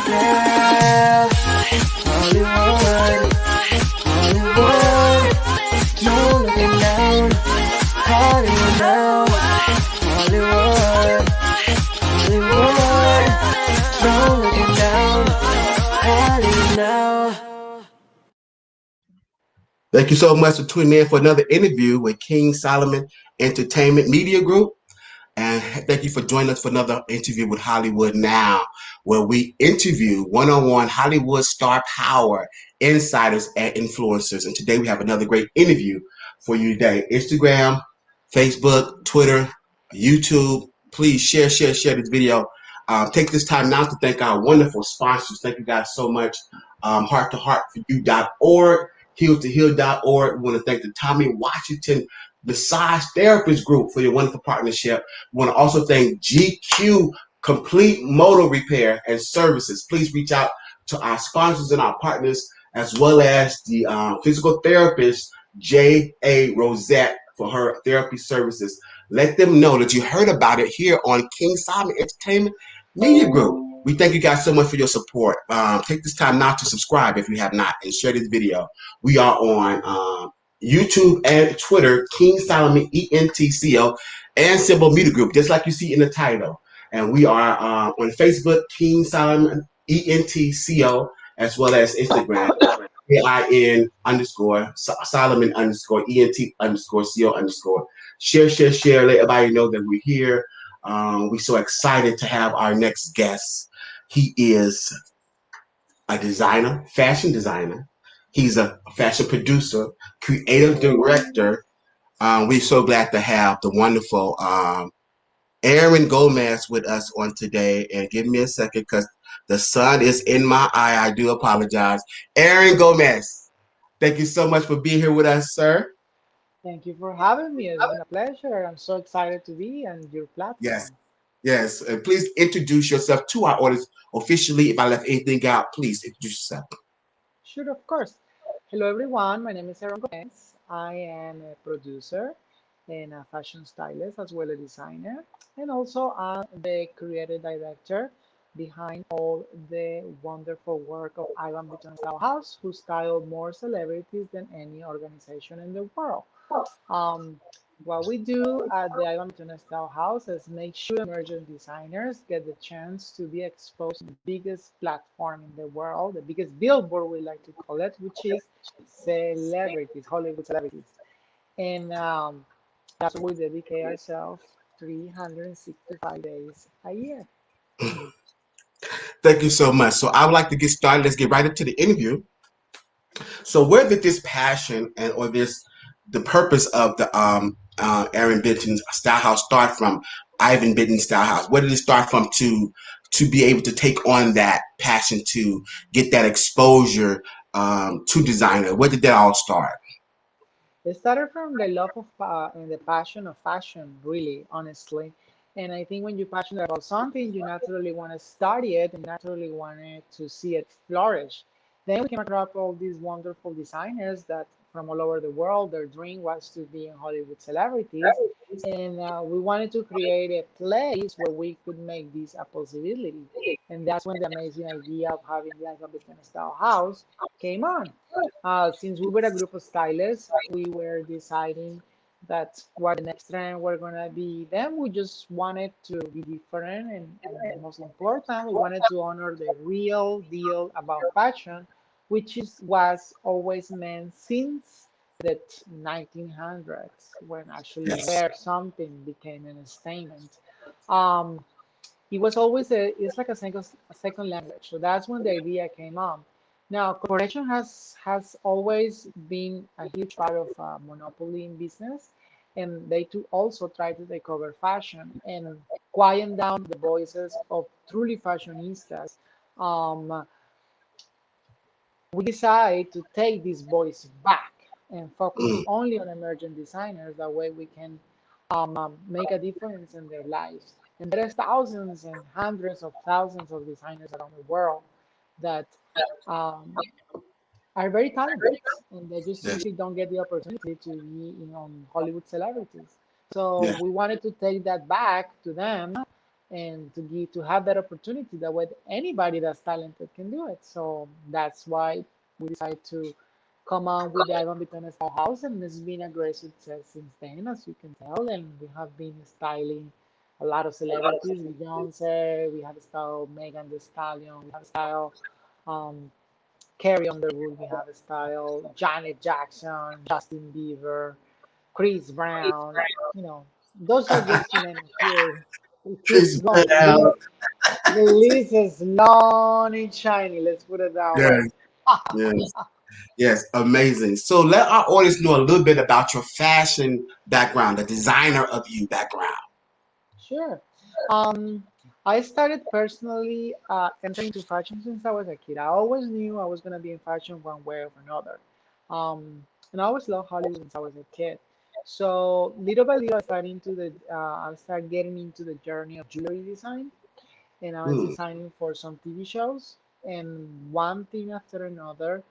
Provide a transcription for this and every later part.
Yeah, Hollywood, Hollywood, no looking down. Hollywood now, Hollywood, Hollywood, no looking down. Hollywood now. Thank you so much for tuning in for another interview with King Solomon Entertainment Media Group. And thank you for joining us for another interview with Hollywood Now, where we interview one-on-one Hollywood star power, insiders, and influencers. And today we have another great interview for you today. Instagram, Facebook, Twitter, YouTube. Please share this video. Take this time now to thank our wonderful sponsors. Thank you guys so much. Heart to Heart for You.org, Heal to Heal.org. We want to thank the Tommy Washington Massage Therapist Group for your wonderful partnership. We want to also thank GQ Complete Motor Repair and Services. Please reach out to our sponsors and our partners, as well as the physical therapist, J.A. Rosette, for her therapy services. Let them know that you heard about it here on King Solomon Entertainment Media Group. We thank you guys so much for your support. Take this time now to subscribe if you have not and share this video. We are on YouTube and Twitter, King Solomon ENTCO, and Symbol Media Group, just like you see in the title. And we are on Facebook, King Solomon ENTCO, as well as Instagram, KIN underscore Solomon underscore ENT underscore CO underscore. Share, let everybody know that we're here. We're so excited to have our next guest. He is a designer, fashion designer. He's a fashion producer, creative director. We're so glad to have the wonderful Aaron Gomez with us on today. And give me a second because the sun is in my eye. I do apologize. Aaron Gomez, thank you so much for being here with us, sir. Thank you for having me. It's been a pleasure. I'm so excited to be on your Yes, platform. yes. Please introduce yourself to our audience officially. If I left anything out, please introduce yourself. Sure, of course. Hello, everyone. My name is Aaron Gomez. I am a producer and a fashion stylist as well as a designer. And also, I'm the creative director behind all the wonderful work of Ivan Bittion Style House, who style more celebrities than any organization in the world. Um, what we do at the Ivan Tuna Style House is make sure emerging designers get the chance to be exposed to the biggest platform in the world, the biggest billboard we like to call it, which is celebrities, Hollywood celebrities. And that's what we dedicate ourselves 365 days a year. Thank you so much. So I would like to get started. Let's get right into the interview. So where did this passion and or this the purpose of the Aaron Bitton Style House start from? Ivan Bitton Style House. Where did it start from to be able to take on that passion to get that exposure to designer? Where did that all start? It started from the love of and the passion of fashion, really, honestly. And I think when you're passionate about something, you naturally want to study it and naturally wanted to see it flourish. Then we came across all these wonderful designers that from all over the world, their dream was to be in Hollywood celebrities. And we wanted to create a place where we could make this a possibility. And that's when the amazing idea of having like a business style house came on. Since we were a group of stylists, we were deciding that what the next trend were gonna be. Then we just wanted to be different, and the most important, we wanted to honor the real deal about fashion, which is was always meant since the 1900s, when actually Yes. wear something became a statement. Um, it was always it's like a second language. So that's when the idea came on. Now, corporation has always been a huge part of monopoly in business, and they too also try to take over fashion and quiet down the voices of truly fashionistas. Um, we decide to take this voice back and focus Mm, only on emerging designers. That way we can make a difference in their lives. And there's thousands and hundreds of thousands of designers around the world that um, are very talented and they just yes. simply don't get the opportunity to be on Hollywood celebrities. So Yeah. we wanted to take that back to them and to have that opportunity that way anybody that's talented can do it. So that's why we decided to come on with the Ivan Bitton Style House, and it's been a great success since then, as you can tell. And we have been styling a lot of celebrities, Beyonce, we have styled Megan Thee Stallion, we have styled um, Carrie Underwood, we have styled Janet Jackson, Justin Bieber, Chris Brown, like, those are just to name a few. It keeps Chris going. Brown. The list is long and shiny, let's put it that way. Yes, yes, yes, amazing. So let our audience know a little bit about your fashion background, the designer of you background. Sure. Um, I started personally entering into fashion since I was a kid. I always knew I was going to be in fashion one way or another. And I always loved Hollywood since I was a kid. So little by little, I started getting into the journey of jewelry design, and I was Hmm. designing for some TV shows, and one thing after another,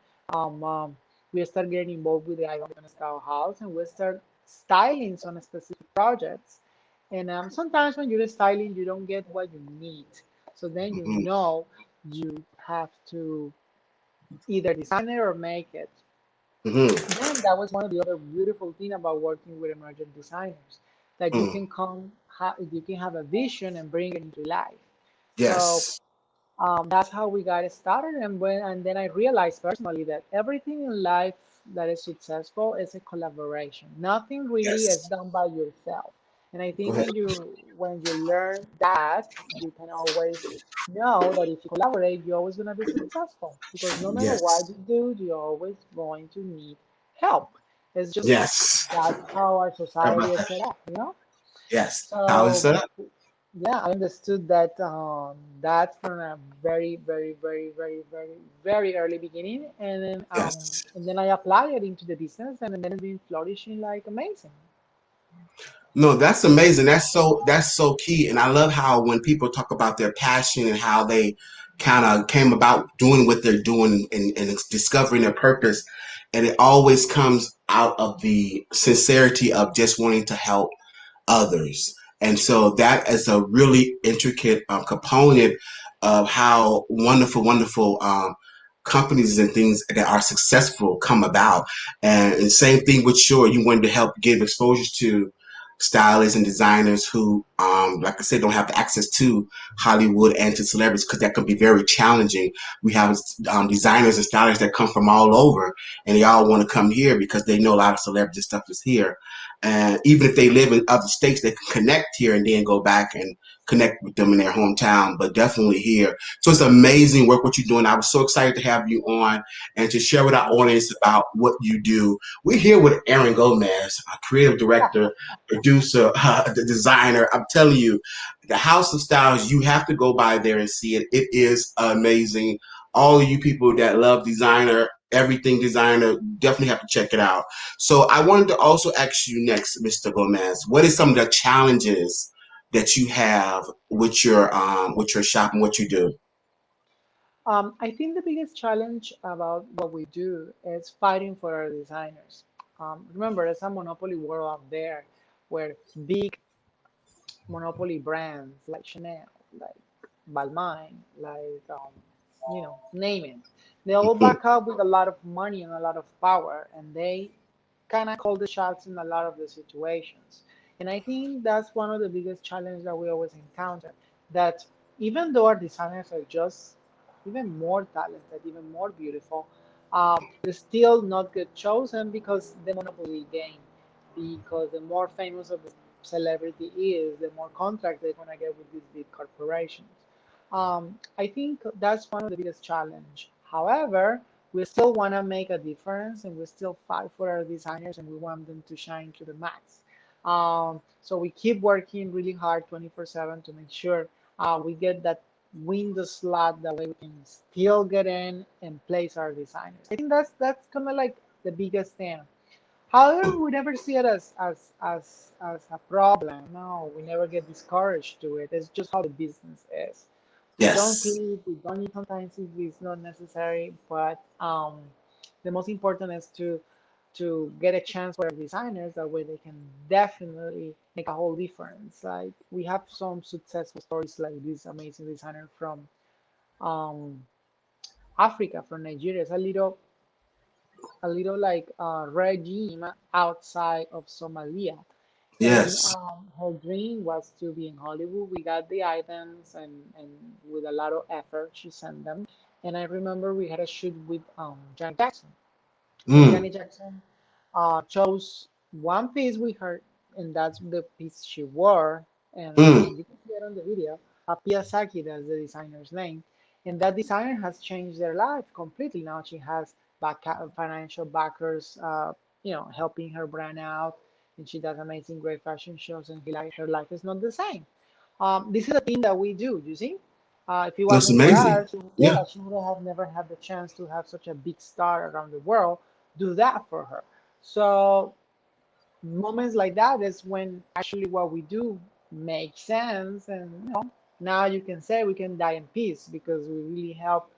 we started getting involved with the Icon Style House, and we start styling some specific projects. And sometimes when you're styling, you don't get what you need. So then Hmm. you have to either design it or make it. Hmm. Then that was one of the other beautiful thing about working with emerging designers, that Hmm. you can have a vision and bring it into life. So Yes, that's how we got started. And then I realized personally that everything in life that is successful is a collaboration. Nothing really is yes. done by yourself. And I Go think ahead. when you learn that, you can always know that if you collaborate, you're always gonna be successful. Because no matter what Yes, you do, you're always going to need help. It's just yes. that's how our How about society is that? set up. Yes. How is So that? yeah, I understood that that from a very, very, very, very, very, very early beginning, Yes. and then I applied it into the business, and then it's been flourishing like amazing. No, that's amazing. That's so key. And I love how when people talk about their passion and how they kind of came about doing what they're doing and discovering their purpose. And it always comes out of the sincerity of just wanting to help others. And so that is a really intricate component of how wonderful, wonderful companies and things that are successful come about. And same thing with Sure, you wanted to help give exposure to stylists and designers who, like I said, don't have access to Hollywood and to celebrities because that can be very challenging. We have designers and stylists that come from all over and they all want to come here because they know a lot of celebrity stuff is here. And even if they live in other states, they can connect here and then go back and connect with them in their hometown, but definitely here. So it's amazing work what you're doing. I was so excited to have you on and to share with our audience about what you do. We're here with Aaron Gomez, a creative director, producer, the designer. I'm telling you, the House of Styles, you have to go by there and see it. It is amazing. All of you people that love designer, everything designer, definitely have to check it out. So I wanted to also ask you next, Mr. Gomez, what is some of the challenges that you have with your shop and what you do? I think the biggest challenge about what we do is fighting for our designers. Remember, there's a monopoly world out there where big monopoly brands like Chanel, like Balmain, like name it. They all Mhm. back up with a lot of money and a lot of power, and they kind of call the shots in a lot of the situations. And I think that's one of the biggest challenges that we always encounter. That even though our designers are just even more talented, even more beautiful, they're still not get chosen because the monopoly game. Because the more famous of the celebrity is, the more contract they're gonna get with these big corporations. I think that's one of the biggest challenge. However, we still want to make a difference and we still fight for our designers and we want them to shine to the max. So we keep working really hard 24/7 to make sure we get that window slot that way we can still get in and place our designers. I think that's kind of like the biggest thing. However, we never see it as a problem. No, we never get discouraged to it. It's just how the business is. We don't Yes. sleep. We don't eat sometimes if it's not necessary. But the most important is to get a chance with our designers. That way they can definitely make a whole difference. Like we have some successful stories like this amazing designer from um, Africa, from Nigeria. It's a little like regime outside of Somalia. And Yes. her dream was to be in Hollywood. We got the items, and with a lot of effort, she sent them. And I remember we had a shoot with Janet Jackson. And Mm, Janet Jackson chose one piece with her, and that's the piece she wore. mm. And you can see it on the video. Pia Saki, that's the designer's name. And that designer has changed their life completely. Now she has financial backers, helping her brand out. And she does amazing, great fashion shows. And her life is not the same. This is a thing that we do, you see? If it That's wasn't for amazing. us, Yeah. yeah, she would have never had the chance to have such a big star around the world do that for her. So moments like that is when actually what we do makes sense, and now you can say we can die in peace because we really help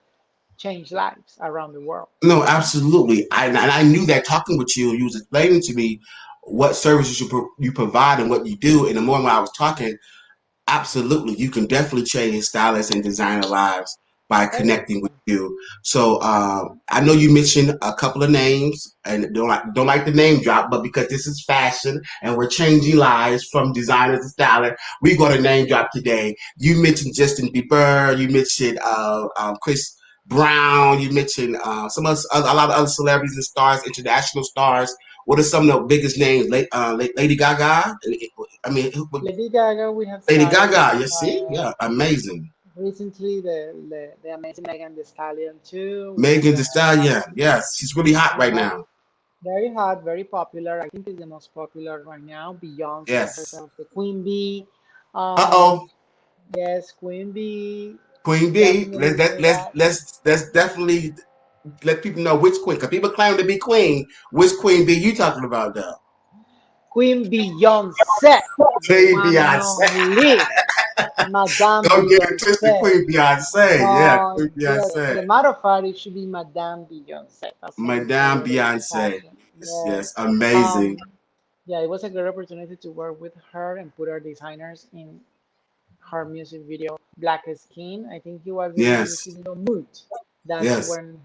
change lives around the world. No, absolutely. And I knew that talking with you, you was explaining to me what services you provide and what you do. And the more when I was talking, absolutely, you can definitely change stylists and designer lives by Oh connecting with you. So I know you mentioned a couple of names, and don't like the name drop, but because this is fashion and we're changing lives from designers to stylists, we got a name drop today. You mentioned Justin Bieber, you mentioned Chris Brown, you mentioned a lot of other celebrities and stars, international stars. What are some of the biggest names? Lady Gaga. I mean, Lady Gaga, we have Lady started Gaga, you see? Yeah, amazing. recently the amazing Megan Thee Stallion too. We Megan Thee got Stallion, yes, she's really hot right uh-huh, now. very hot, very popular. I think is the most popular right now. Beyonce Yes. herself, the Queen Bee. Um, Uh-oh, yes, Queen Bee. Queen B. Definitely Let's let, do let's that. let's definitely let people know which queen. Cause people claim to be queen. Which Queen B you talking about though? Queen Beyonce, the Queen one and Beyonce. only Madame Don't get it twisted, Beyonce. Queen Beyonce. Yeah, Oh, Queen yeah. Beyonce. The matter of fact, it should be Madame Beyonce. That's how we say Madame it in Beyonce. fashion. Yes, Yes. yes, amazing. Um, yeah, it was a great opportunity to work with her and put our designers in her music video Black Skin. I think it was in the Yes, music video Mood. That's yes, when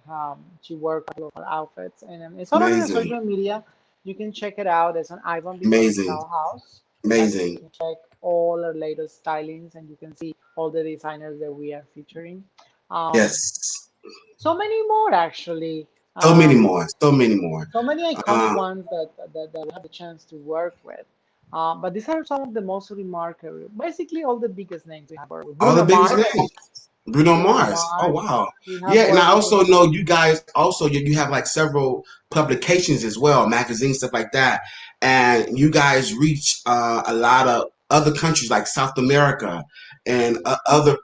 she wore a couple of her outfits. And it's all over the amazing, social media. You can check it out. It's on Ivan Beyond amazing, Style House. That's where you amazing. can check all our latest stylings and you can see all the designers that we are featuring. Um, Yes. so many more actually. So many Um, more. So many more. so many iconic Uh, ones that we have the chance to work with. But these are some of the most remarkable, basically all the biggest names we have worked with. all the Bruno biggest Mars, names. Bruno Bruno Mars. Oh Mars. wow. We have Yeah, and I worked with also Bruno know Mars. you guys also you have like several publications as well, magazines, stuff like that. And you guys reach a lot of other countries like South America and other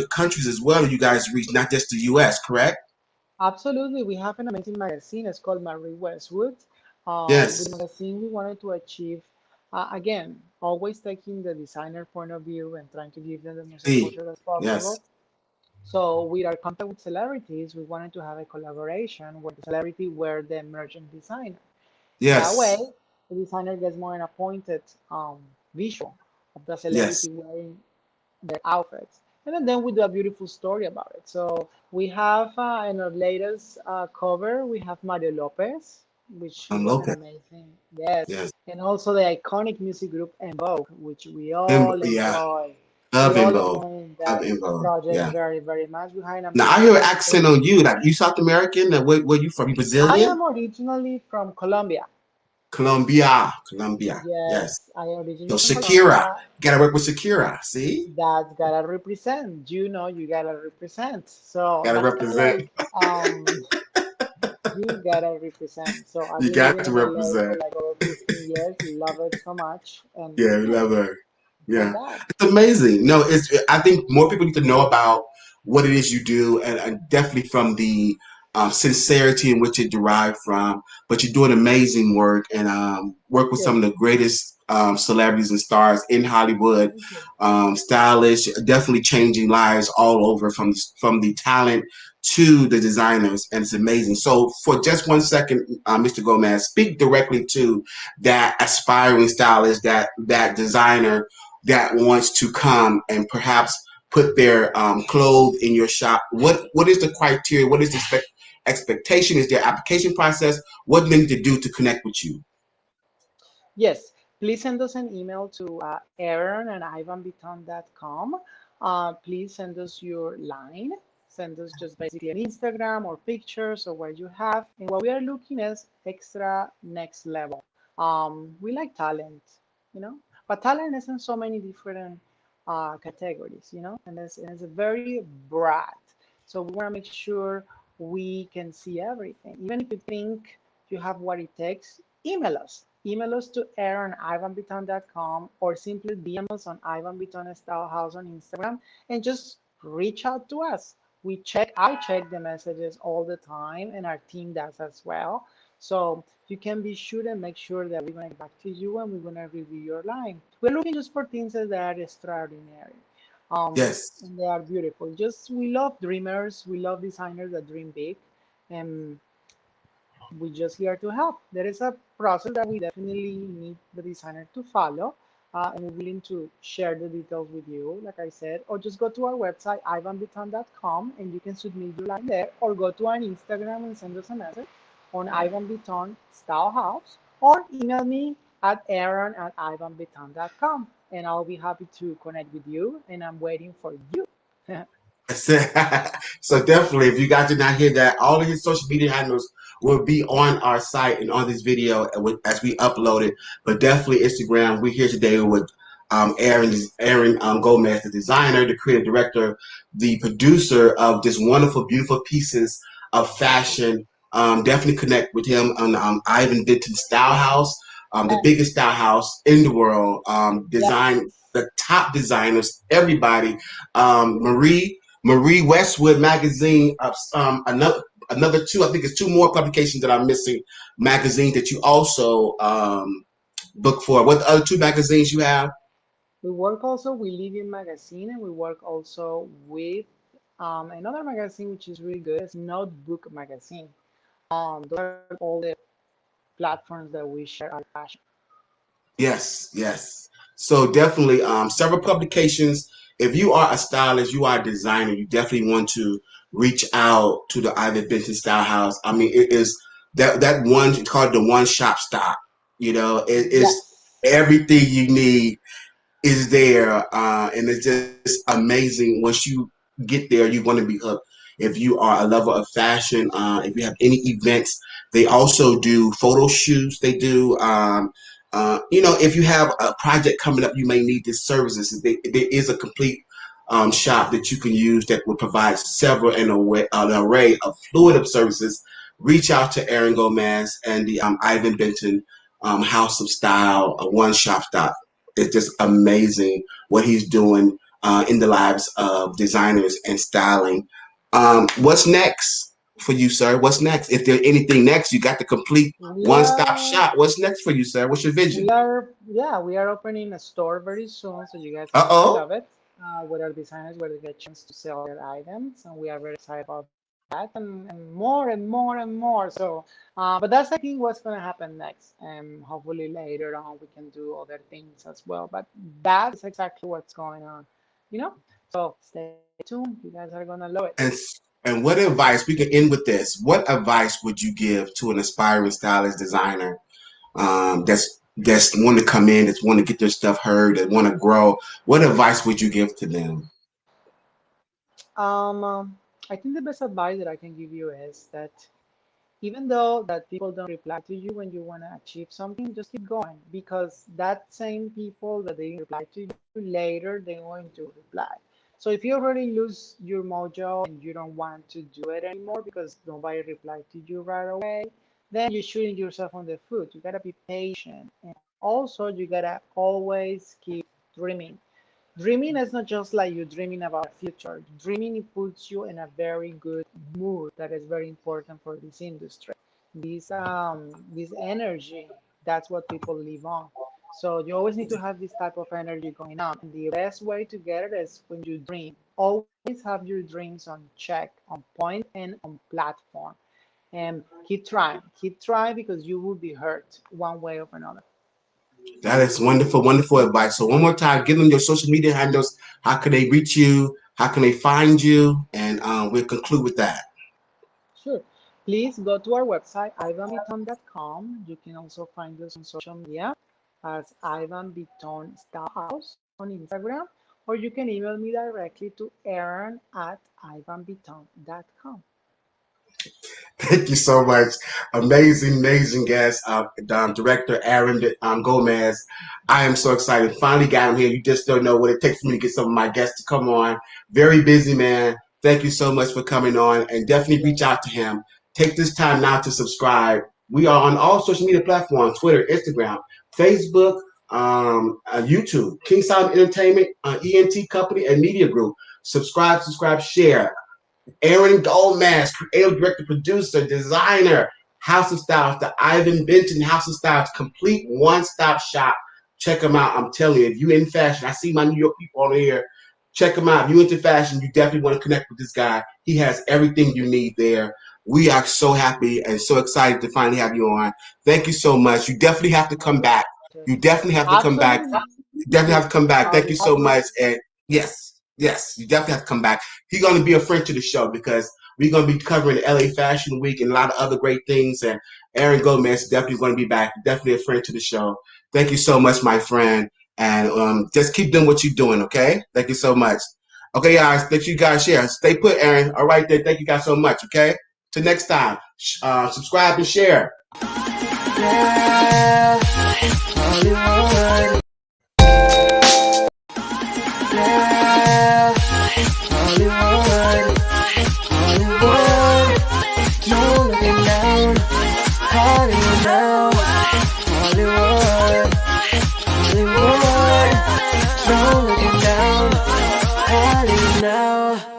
countries as well. You guys reach not just the US, correct? Absolutely, we have an amazing magazine. It's called Marie Westwood. With the Yes. magazine, we wanted to achieve, again, always taking the designer point of view and trying to give them the most See. exposure as Yes. possible. So with our contact with celebrities, we wanted to have a collaboration where the celebrity were the emerging designer. That way, Yes. the designer gets more an appointed visual of the Yes. celebrity wearing their outfits. And then we do a beautiful story about it. So we have in our latest cover, we have Mario Lopez, which I'm was an Lopez. amazing, yes. Yes. And also the iconic music group En Vogue, which we all Yeah. enjoy. We Love all Invo. enjoy Love that Invo. project Yeah. very, very much. Behind a Now I hear an beautiful accent on story. you. Like you South American. Where you from? You I Brazilian? am originally from Colombia. Colombia. Colombia. Yes. Yes, I So originally from Shakira. Colombia. Gotta work with Shakira. See? That's gotta represent. You gotta represent. So Gotta that's kind of represent. like you gotta represent. So I've You been got living to in LA for represent. like over 15 years. Love it so much, Yeah, and we yeah, love her. like Yeah. that. It's amazing. No, I think more people need to know about what it is you do and definitely from the sincerity in which it derived from. But you're doing amazing work and work with some Yes, of the greatest celebrities and stars in Hollywood. Thank you. Stylish, definitely changing lives all over from the talent to the designers, and it's amazing. So, for just 1 second, Mr. Gomez, speak directly to that aspiring stylist, that designer that wants to come and perhaps put their clothes in your shop. What is the criteria? What is the expectation? Is there application process? What do they need to do to connect with you? Yes, please send us an email to aaron@ivanbiton.com. Please send us your line. Send us just basically an Instagram or pictures of what you have. And what we are looking is extra next level. We like talent, you know, but talent is in so many different categories, you know, and it's a very broad. So we want to make sure we can see everything. Even if you think you have what it takes, email us. Email us to aaron@ivanbiton.com or simply DM us on Ivan Biton Style House on Instagram and just reach out to us. I check the messages all the time and our team does as well. So you can be sure and make sure that we're gonna get back to you and we're gonna review your line. We're looking just for things that are extraordinary. Yes. And they are beautiful. Just we love dreamers, we love designers that dream big. And we're just here to help. There is a process that we definitely need the designer to follow, and we're willing to share the details with you, like I said, or just go to our website, ivanbiton.com, and you can submit your line there, or go to our Instagram and send us a message on Ivan Biton Style House, or email me at aaron@ivanbiton.com, and I'll be happy to connect with you, and I'm waiting for you. So definitely, if you guys did not hear that, all of his social media handles will be on our site and on this video as we upload it. But definitely Instagram. We're here today with Aaron Gomez, the designer, the creative director, the producer of this wonderful, beautiful pieces of fashion. Definitely connect with him on Ivan Denton Style House, the biggest style house in the world. Design Yes, the top designers, everybody. Marie Westwood magazine, another two, I think it's two more publications that I'm missing, magazine that you also book for. What other two magazines you have? we work also with Living Magazine and we work also with another magazine which is really good. It's Notebook Magazine. Those are all the platforms that we share our passion. Yes, yes. So definitely, several publications. If you are a stylist, you are a designer, you definitely want to reach out to the Ivan Benson Style House. I mean, it is that one, it's called the one shop stop. You know, it is Yes, everything you need is there, and it's just amazing. Once you get there, you want to be hooked. If you are a lover of fashion, if you have any events, they also do photo shoots. They do, if you have a project coming up, you may need these services. There is a complete shop that you can use that will provide several an array of fluid of services. Reach out to Aaron Gomez and the Ivan Benton House of Style, one shop stop. It's just amazing what he's doing in the lives of designers and styling. What's next for you, sir? What's next? If there's anything next, you got the complete we one-stop are shop. What's next for you, sir? What's your we vision? are yeah, we are opening a store very soon, so you guys are gonna Uh-oh. love it. With our designers where they get a chance to sell their items, and we are very excited about that and more and more and more. So, but that's I think what's gonna happen next, and hopefully later on we can do other things as well. But that is exactly what's going on, you know. So stay tuned. You guys are gonna love it. And and what advice, we can end with this. What advice would you give to an aspiring stylist designer that's want to come in, that's want to get their stuff heard, that want to grow? What advice would you give to them? I think the best advice that I can give you is that even though that people don't reply to you when you want to achieve something, just keep going because that same people that they reply to you later, they're going to reply. So if you already lose your mojo and you don't want to do it anymore because nobody replied to you right away, then you're shooting yourself on the foot. You gotta be patient, and also you gotta always keep dreaming. Dreaming is not just like you dreaming about a future. Dreaming it puts you in a very good mood that is very important for this industry. This energy, that's what people live on. So you always need to have this type of energy going on. And the best way to get it is when you dream. Always have your dreams on check, on point, and on platform. And keep trying because you will be hurt one way or another. That is wonderful, wonderful advice. So one more time, give them your social media handles. How can they reach you? How can they find you? And we'll conclude with that. Sure. Please go to our website, ivanbiton.com. You can also find us on social media as Ivan Biton Style House on Instagram, or you can email me directly to Aaron at ivanbiton.com. Thank you so much. Amazing, amazing guest, Director Aaron Gomez. I am so excited. Finally got him here. You just don't know what it takes for me to get some of my guests to come on. Very busy man. Thank you so much for coming on and definitely reach out to him. Take this time now to subscribe. We are on all social media platforms, Twitter, Instagram, Facebook, YouTube, King Solomon Entertainment, ENT Company, and Media Group. Subscribe, share. Aaron Goldmask, creative director, producer, designer, House of Styles, the Ivan Benton House of Styles, complete one-stop shop. Check them out. I'm telling you, if you're in fashion, I see my New York people on here. Check them out. If you're into fashion, you definitely want to connect with this guy. He has everything you need there. We are so happy and so excited to finally have you on. Thank you so much. You definitely have to come back. You definitely have to come back. Absolutely. You definitely have to come back. Thank you so Absolutely. much. And yes, you definitely have to come back. He's going to be a friend to the show because we're going to be covering LA Fashion Week and a lot of other great things. And Aaron Gomez is definitely going to be back. Definitely a friend to the show. Thank you so much, my friend. And just keep doing what you're doing, okay? Thank you so much. Okay, guys, thank you guys share. Stay put, Aaron. All right, then. Thank you guys so much, okay? Till next time, subscribe and share. Yeah, Hollywood.